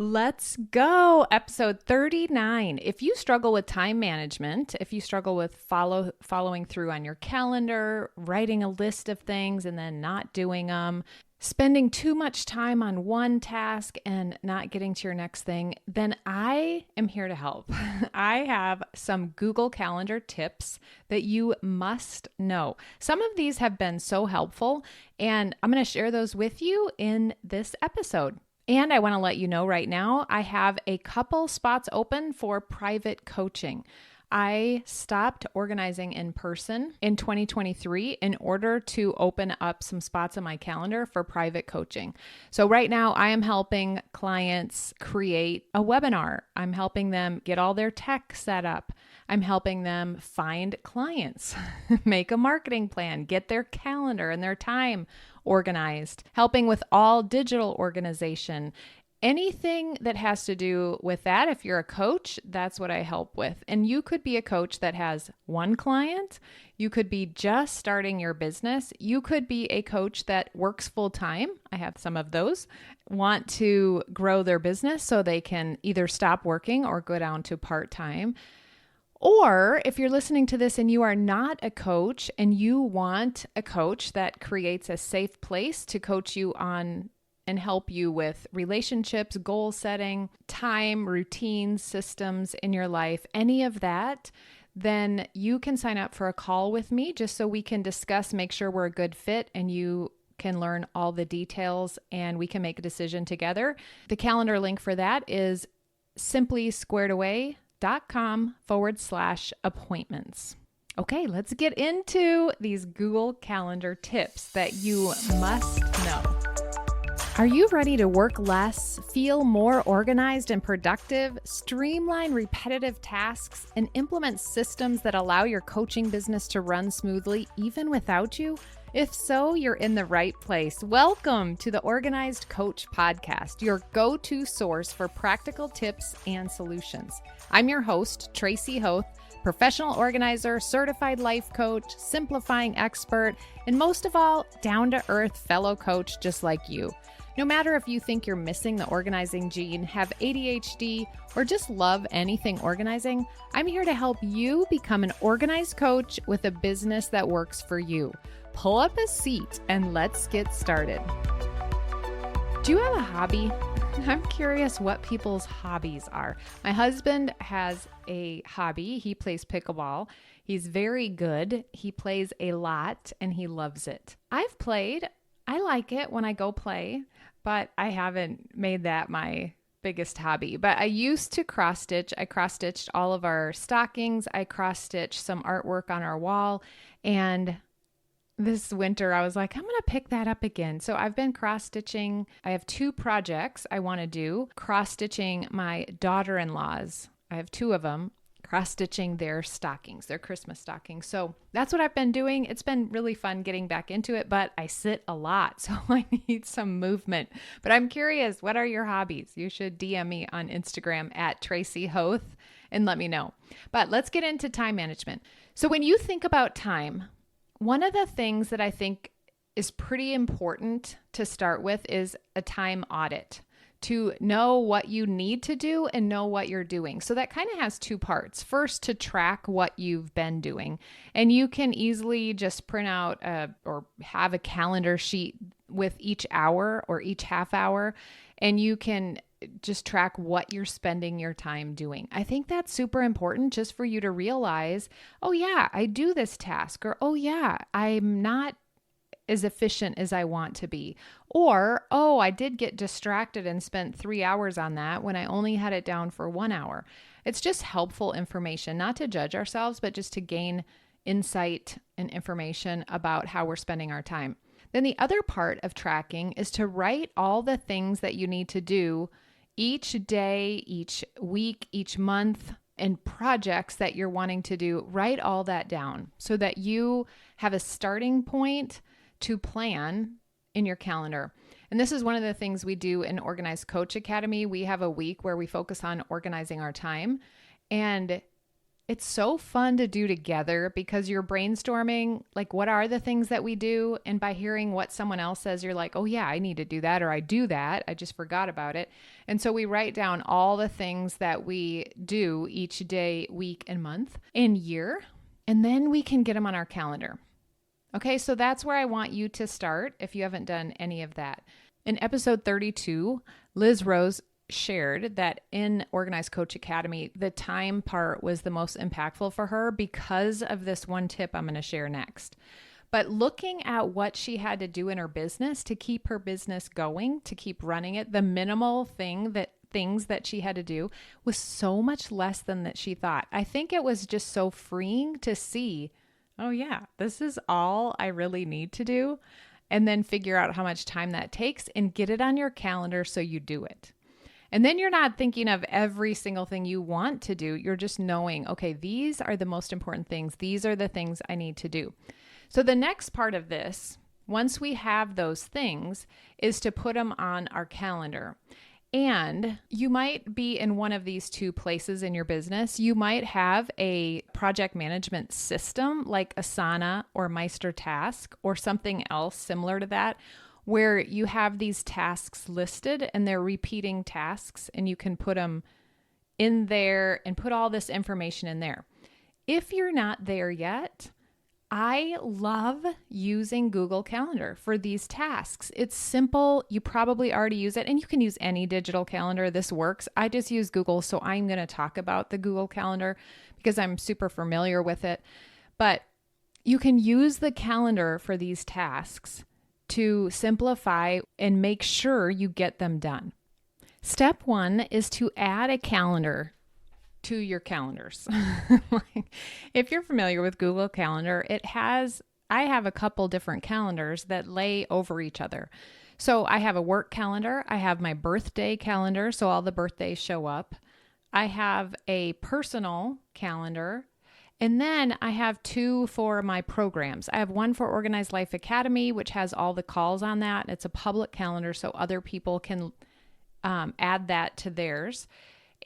Let's go. Episode 39. If you struggle with time management, if you struggle with following through on your calendar, writing a list of things and then not doing them, spending too much time on one task and not getting to your next thing, then I am here to help. I have some Google Calendar tips that you must know. Some of these have been so helpful, and I'm going to share those with you in this episode. And I want to let you know right now, I have a couple spots open for private coaching. I stopped organizing in person in 2023 in order to open up some spots on my calendar for private coaching. So right now I am helping clients create a webinar. I'm helping them get all their tech set up. I'm helping them find clients, make a marketing plan, get their calendar and their time organized, helping with all digital organization. Anything that has to do with that, if you're a coach, that's what I help with. And you could be a coach that has one client. You could be just starting your business. You could be a coach that works full time. I have some of those, want to grow their business so they can either stop working or go down to part time. Or if you're listening to this and you are not a coach and you want a coach that creates a safe place to coach you on and help you with relationships, goal setting, time, routines, systems in your life, any of that, then you can sign up for a call with me just so we can discuss, make sure we're a good fit, and you can learn all the details and we can make a decision together. The calendar link for that is simplysquaredaway.com/appointments. Okay, let's get into these Google Calendar tips that you must know. Are you ready to work less, feel more organized and productive, streamline repetitive tasks, and implement systems that allow your coaching business to run smoothly even without you? If so, you're in the right place. Welcome to the Organized Coach Podcast, your go-to source for practical tips and solutions. I'm your host, Tracy Hoth, professional organizer, certified life coach, simplifying expert, and most of all, down-to-earth fellow coach just like you. No matter if you think you're missing the organizing gene, have ADHD, or just love anything organizing, I'm here to help you become an organized coach with a business that works for you. Pull up a seat and let's get started. Do you have a hobby? I'm curious what people's hobbies are. My husband has a hobby. He plays pickleball. He's very good. He plays a lot and he loves it. I've played. I like it when I go play, but I haven't made that my biggest hobby. But I used to cross stitch. I cross stitched all of our stockings. I cross stitched some artwork on our wall. And this winter, I was like, I'm going to pick that up again. So I've been cross stitching. I have two projects I want to do. Cross stitching my daughter-in-law's. I have two of them. Cross stitching their stockings, their Christmas stockings. So that's what I've been doing. It's been really fun getting back into it, but I sit a lot, so I need some movement. But I'm curious, what are your hobbies? You should DM me on Instagram at Tracy Hoth and let me know. But let's get into time management. So when you think about time, one of the things that I think is pretty important to start with is a time audit, to know what you need to do and know what you're doing. So that kind of has two parts. First, to track what you've been doing. And you can easily just print out or have a calendar sheet with each hour or each half hour, and you can just track what you're spending your time doing. I think that's super important just for you to realize, oh yeah, I do this task, or oh yeah, I'm not as efficient as I want to be. Or, oh, I did get distracted and spent 3 hours on that when I only had it down for 1 hour. It's just helpful information, not to judge ourselves, but just to gain insight and information about how we're spending our time. Then the other part of tracking is to write all the things that you need to do each day, each week, each month, and projects that you're wanting to do. Write all that down so that you have a starting point to plan in your calendar. And this is one of the things we do in Organized Coach Academy. We have a week where we focus on organizing our time. And It's so fun to do together because you're brainstorming, like, what are the things that we do? And by hearing what someone else says, you're like, oh, yeah, I need to do that, or I do that. I just forgot about it. And so we write down all the things that we do each day, week, and month and year, and then we can get them on our calendar. Okay, so that's where I want you to start if you haven't done any of that. In episode 32, Liz Rose shared that in Organized Coach Academy, the time part was the most impactful for her because of this one tip I'm going to share next. But looking at what she had to do in her business to keep her business going, to keep running it, the minimal things that she had to do was so much less than that she thought. I think it was just so freeing to see, oh yeah, this is all I really need to do, and then figure out how much time that takes and get it on your calendar so you do it. And then you're not thinking of every single thing you want to do. You're just knowing, okay, these are the most important things. These are the things I need to do. So the next part of this, once we have those things, is to put them on our calendar. And you might be in one of these two places in your business. You might have a project management system like Asana or MeisterTask or something else similar to that, where you have these tasks listed and they're repeating tasks, and you can put them in there and put all this information in there. If you're not there yet, I love using Google Calendar for these tasks. It's simple. You probably already use it, and you can use any digital calendar. This works. I just use Google, so I'm going to talk about the Google Calendar because I'm super familiar with it. But you can use the calendar for these tasks to simplify and make sure you get them done. Step 1 is to add a calendar to your calendars. If you're familiar with Google Calendar, I have a couple different calendars that lay over each other. So I have a work calendar. I have my birthday calendar, so all the birthdays show up. I have a personal calendar. And then I have 2 for my programs. I have one for Organized Life Academy, which has all the calls on that. It's a public calendar, so other people can add that to theirs.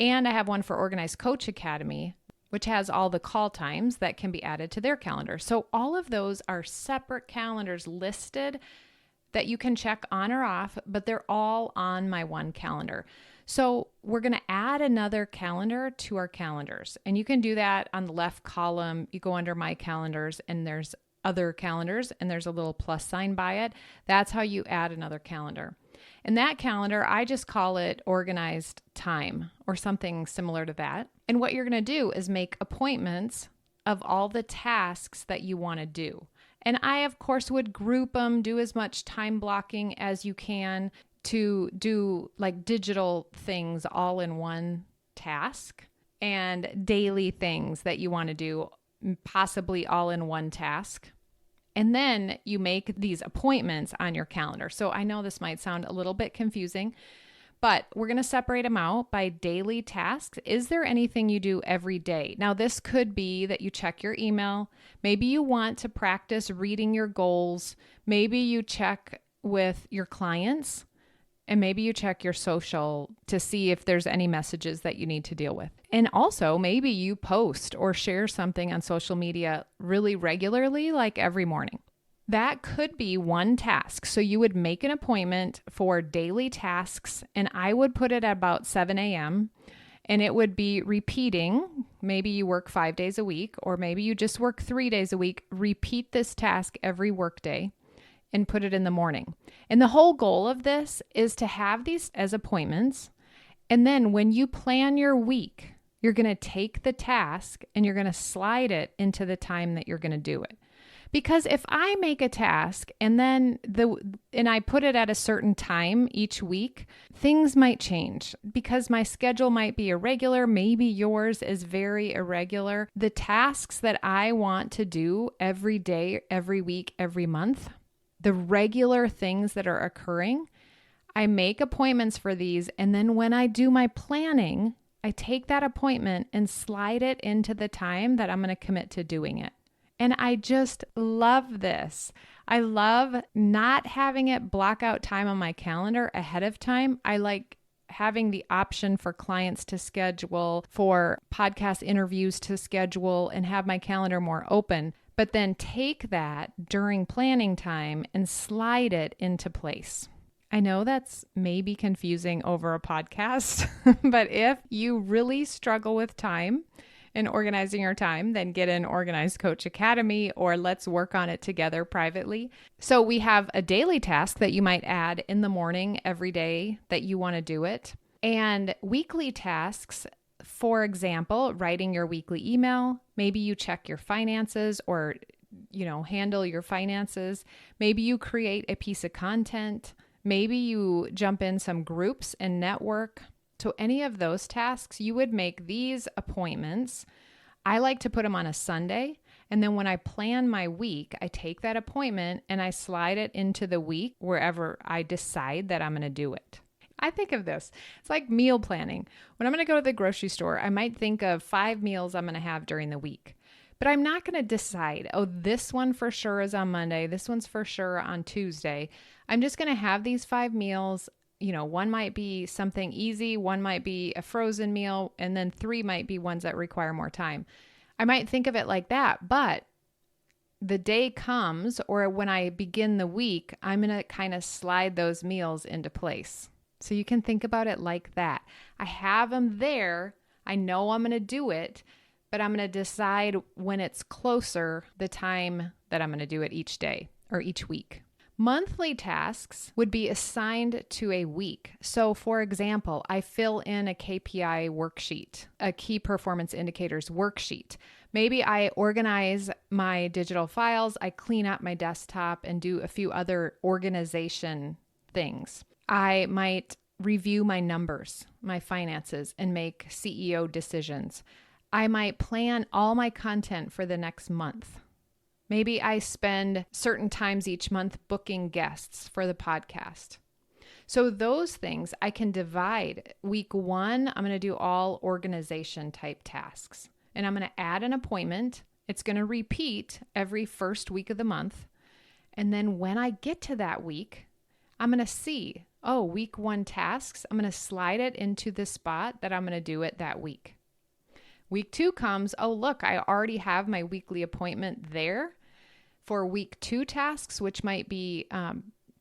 And I have one for Organized Coach Academy, which has all the call times that can be added to their calendar. So all of those are separate calendars listed that you can check on or off, but they're all on my one calendar. So we're going to add another calendar to our calendars. And you can do that on the left column. You go under My Calendars and there's Other Calendars and there's a little plus sign by it. That's how you add another calendar. And that calendar, I just call it Organized Time or something similar to that. And what you're going to do is make appointments of all the tasks that you want to do. And I, of course, would group them, do as much time blocking as you can to do like digital things all in one task, and daily things that you want to do possibly all in one task. And then you make these appointments on your calendar. So I know this might sound a little bit confusing, but we're going to separate them out by daily tasks. Is there anything you do every day? Now, this could be that you check your email. Maybe you want to practice reading your goals. Maybe you check with your clients. And maybe you check your social to see if there's any messages that you need to deal with. And also, maybe you post or share something on social media really regularly, like every morning. That could be one task. So you would make an appointment for daily tasks, and I would put it at about 7 a.m. And it would be repeating. Maybe you work 5 days a week, or maybe you just work 3 days a week. Repeat this task every workday and put it in the morning. And the whole goal of this is to have these as appointments. And then when you plan your week, you're going to take the task and you're going to slide it into the time that you're going to do it. Because if I make a task and then I put it at a certain time each week, things might change because my schedule might be irregular. Maybe yours is very irregular. The tasks that I want to do every day, every week, every month, the regular things that are occurring, I make appointments for these. And then when I do my planning, I take that appointment and slide it into the time that I'm going to commit to doing it. And I just love this. I love not having it block out time on my calendar ahead of time. I like having the option for clients to schedule, for podcast interviews to schedule, and have my calendar more open, but then take that during planning time and slide it into place. I know that's maybe confusing over a podcast, but if you really struggle with time and organizing your time, then get in Organized Coach Academy, or let's work on it together privately. So we have a daily task that you might add in the morning every day that you want to do it, and weekly tasks. For example, writing your weekly email. Maybe you check your finances or, handle your finances. Maybe you create a piece of content. Maybe you jump in some groups and network. So any of those tasks, you would make these appointments. I like to put them on a Sunday. And then when I plan my week, I take that appointment and I slide it into the week wherever I decide that I'm going to do it. I think of this, it's like meal planning. When I'm going to go to the grocery store, I might think of 5 meals I'm going to have during the week. But I'm not going to decide, this one for sure is on Monday. This one's for sure on Tuesday. I'm just going to have these 5 meals. One might be something easy. One might be a frozen meal. And then 3 might be ones that require more time. I might think of it like that. But the day comes, or when I begin the week, I'm going to kind of slide those meals into place. So you can think about it like that. I have them there. I know I'm going to do it. But I'm going to decide when it's closer, the time that I'm going to do it each day or each week. Monthly tasks would be assigned to a week. So for example, I fill in a KPI worksheet, a key performance indicators worksheet. Maybe I organize my digital files, I clean up my desktop and do a few other organization things. I might review my numbers, my finances, and make CEO decisions. I might plan all my content for the next month. Maybe I spend certain times each month booking guests for the podcast. So those things I can divide. Week 1, I'm going to do all organization type tasks. And I'm going to add an appointment. It's going to repeat every first week of the month. And then when I get to that week, I'm going to see, week 1 tasks. I'm going to slide it into the spot that I'm going to do it that week. Week 2 comes, look, I already have my weekly appointment there for week 2 tasks, which might be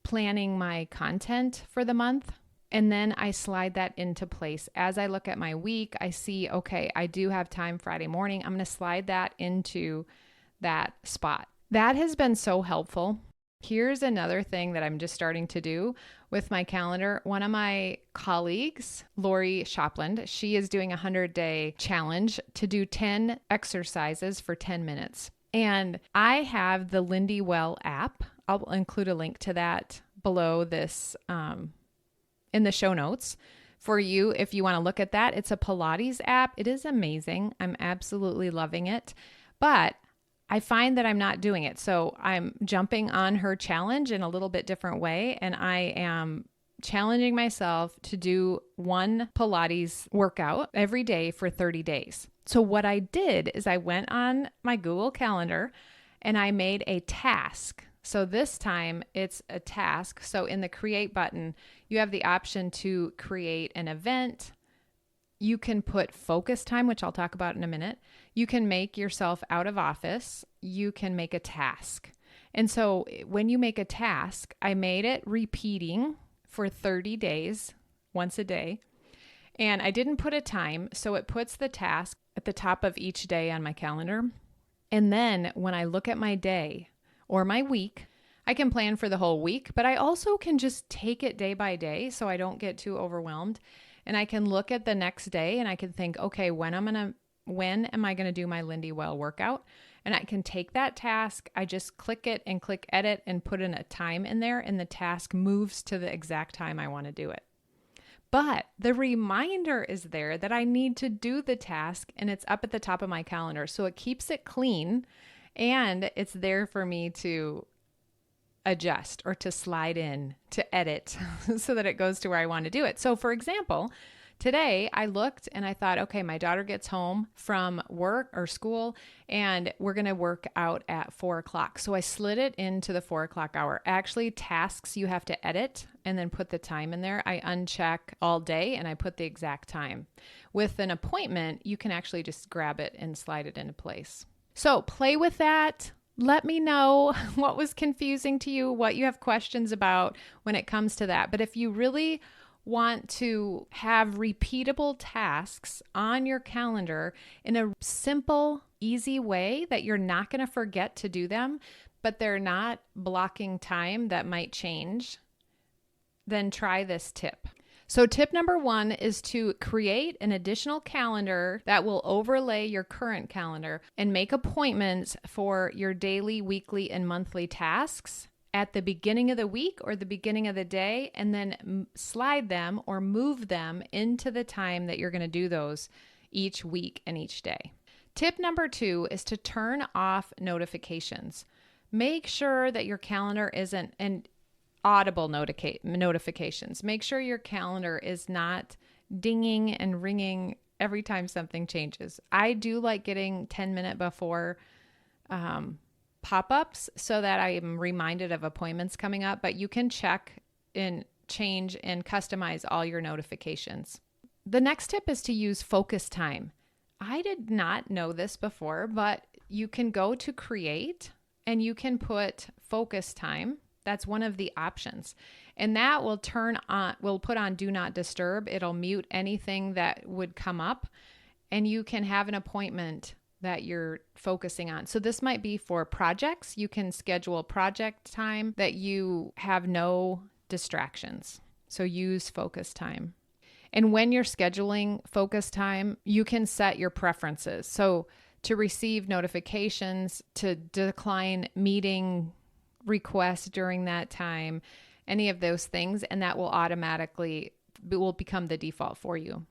planning my content for the month. And then I slide that into place. As I look at my week, I see, I do have time Friday morning. I'm going to slide that into that spot. That has been so helpful. Here's another thing that I'm just starting to do with my calendar. One of my colleagues, Lori Shopland, she is doing a 100-day challenge to do 10 exercises for 10 minutes. And I have the Lindy Well app. I'll include a link to that below this in the show notes for you if you want to look at that. It's a Pilates app. It is amazing. I'm absolutely loving it. But I find that I'm not doing it. So I'm jumping on her challenge in a little bit different way. And I am challenging myself to do one Pilates workout every day for 30 days. So what I did is I went on my Google Calendar and I made a task. So this time it's a task. So in the create button, you have the option to create an event. You can put focus time, which I'll talk about in a minute. You can make yourself out of office. You can make a task. And so when you make a task, I made it repeating for 30 days, once a day. And I didn't put a time, so it puts the task at the top of each day on my calendar. And then when I look at my day or my week, I can plan for the whole week, but I also can just take it day by day so I don't get too overwhelmed. And I can look at the next day and I can think, when am I going to do my Lindy Well workout? And I can take that task. I just click it and click edit and put in a time in there, and the task moves to the exact time I want to do it. But the reminder is there that I need to do the task, and it's up at the top of my calendar. So it keeps it clean and it's there for me to adjust or to slide in, to edit so that it goes to where I want to do it. So for example, Today I looked and I thought, okay, my daughter gets home from work or school and we're going to work out at 4:00. So I slid it into the 4:00 hour. Actually, tasks you have to edit and then put the time in there. I uncheck all day and I put the exact time. With an appointment, you can actually just grab it and slide it into place. So play with that. Let me know what was confusing to you, what you have questions about when it comes to that. But if you really want to have repeatable tasks on your calendar in a simple, easy way that you're not going to forget to do them, but they're not blocking time that might change, then try this tip. So tip number 1 is to create an additional calendar that will overlay your current calendar and make appointments for your daily, weekly, and monthly tasks at the beginning of the week or the beginning of the day, and then slide them or move them into the time that you're going to do those each week and each day. Tip number 2 is to turn off notifications. Make sure that your calendar isn't an audible notifications. Make sure your calendar is not dinging and ringing every time something changes. I do like getting 10-minute before pop-ups so that I am reminded of appointments coming up, but you can check and change and customize all your notifications. The next tip is to use focus time. I did not know this before, but you can go to create and you can put focus time. That's one of the options. And that will put on do not disturb. It'll mute anything that would come up, and you can have an appointment that you're focusing on. So this might be for projects. You can schedule project time that you have no distractions. So use focus time. And when you're scheduling focus time, you can set your preferences. So to receive notifications, to decline meeting requests during that time, any of those things, and that will become the default for you.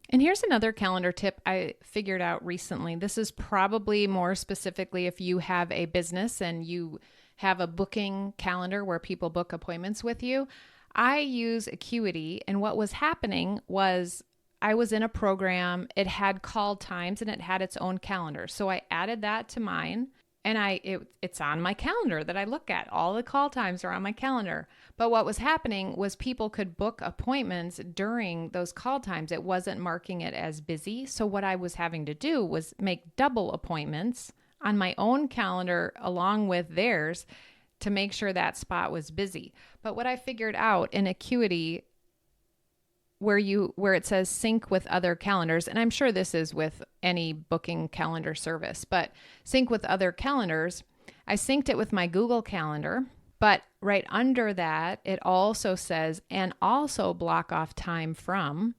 And here's another calendar tip I figured out recently. This is probably more specifically if you have a business and you have a booking calendar where people book appointments with you. I use Acuity, and what was happening was I was in a program, it had call times and it had its own calendar. So I added that to mine. And it's on my calendar that I look at. All the call times are on my calendar. But what was happening was people could book appointments during those call times. It wasn't marking it as busy. So what I was having to do was make double appointments on my own calendar along with theirs to make sure that spot was busy. But what I figured out in Acuity, where it says sync with other calendars, and I'm sure this is with any booking calendar service, but sync with other calendars, I synced it with my Google Calendar, but right under that, it also says, and also block off time from,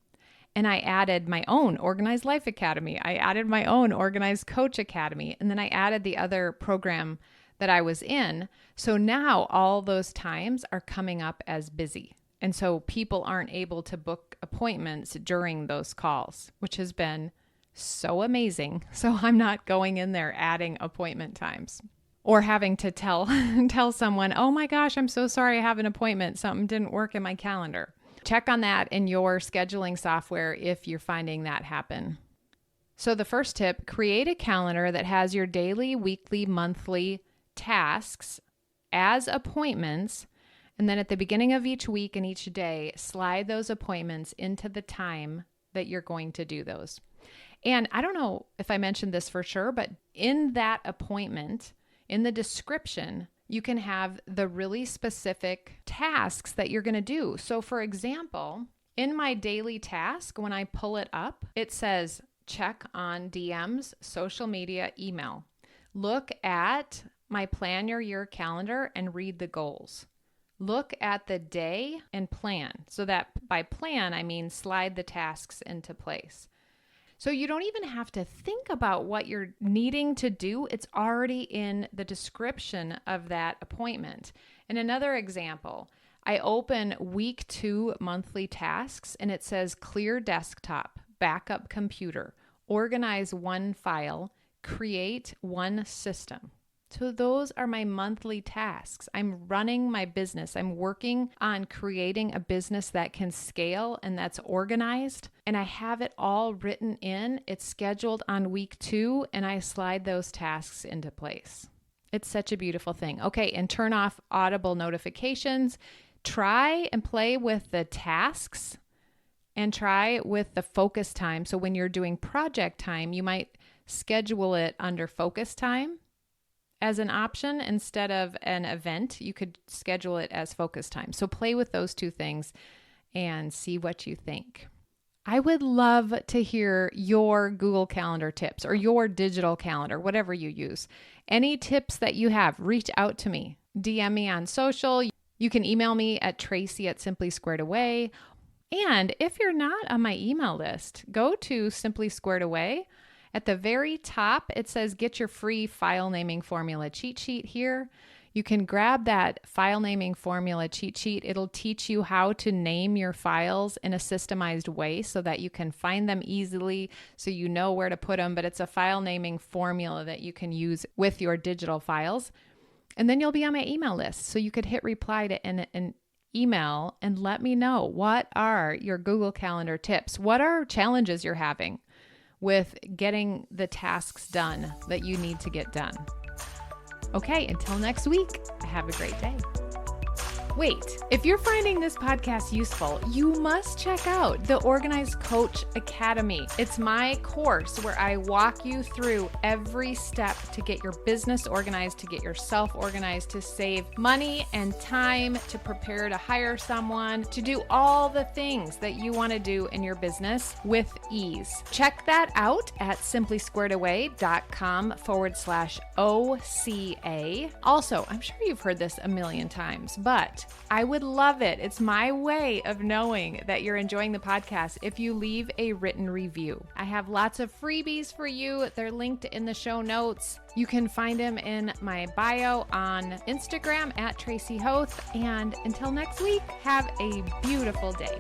and I added my own Organized Life Academy. I added my own Organized Coach Academy, and then I added the other program that I was in. So now all those times are coming up as busy. And so people aren't able to book appointments during those calls, which has been so amazing. So I'm not going in there adding appointment times or having to tell someone, oh my gosh, I'm so sorry I have an appointment. Something didn't work in my calendar. Check on that in your scheduling software if you're finding that happen. So the first tip, create a calendar that has your daily, weekly, monthly tasks as appointments. And then at the beginning of each week and each day, slide those appointments into the time that you're going to do those. And I don't know if I mentioned this for sure, but in that appointment, in the description, you can have the really specific tasks that you're going to do. So for example, in my daily task, when I pull it up, it says check on DMs, social media, email. Look at my Plan Your Year calendar and read the goals. Look at the day and plan. So that by plan, I mean slide the tasks into place. So you don't even have to think about what you're needing to do. It's already in the description of that appointment. And another example, I open week 2 monthly tasks and it says clear desktop, backup computer, organize one file, create one system. So those are my monthly tasks. I'm running my business. I'm working on creating a business that can scale and that's organized. And I have it all written in. It's scheduled on week 2, and I slide those tasks into place. It's such a beautiful thing. Okay, and turn off audible notifications. Try and play with the tasks and try with the focus time. So when you're doing project time, you might schedule it under focus time as an option instead of an event. You could schedule it as focus time. So play with those two things and see what you think. I would love to hear your Google Calendar tips or your digital calendar, whatever you use. Any tips that you have, reach out to me. DM me on social. You can email me at Tracy@SimplySquaredAway. And if you're not on my email list, go to Simply Squared Away. At the very top, it says get your free file naming formula cheat sheet here. You can grab that file naming formula cheat sheet. It'll teach you how to name your files in a systemized way so that you can find them easily, so you know where to put them. But it's a file naming formula that you can use with your digital files. And then you'll be on my email list. So you could hit reply to an email and let me know, what are your Google Calendar tips? What are challenges you're having with getting the tasks done that you need to get done? Okay, until next week, have a great day. Wait, if you're finding this podcast useful, you must check out the Organized Coach Academy. It's my course where I walk you through every step to get your business organized, to get yourself organized, to save money and time, to prepare to hire someone, to do all the things that you want to do in your business with ease. Check that out at simplysquaredaway.com/OCA. Also, I'm sure you've heard this a million times, but I would love it. It's my way of knowing that you're enjoying the podcast if you leave a written review. I have lots of freebies for you. They're linked in the show notes. You can find them in my bio on Instagram at Tracy Hoth. And until next week, have a beautiful day.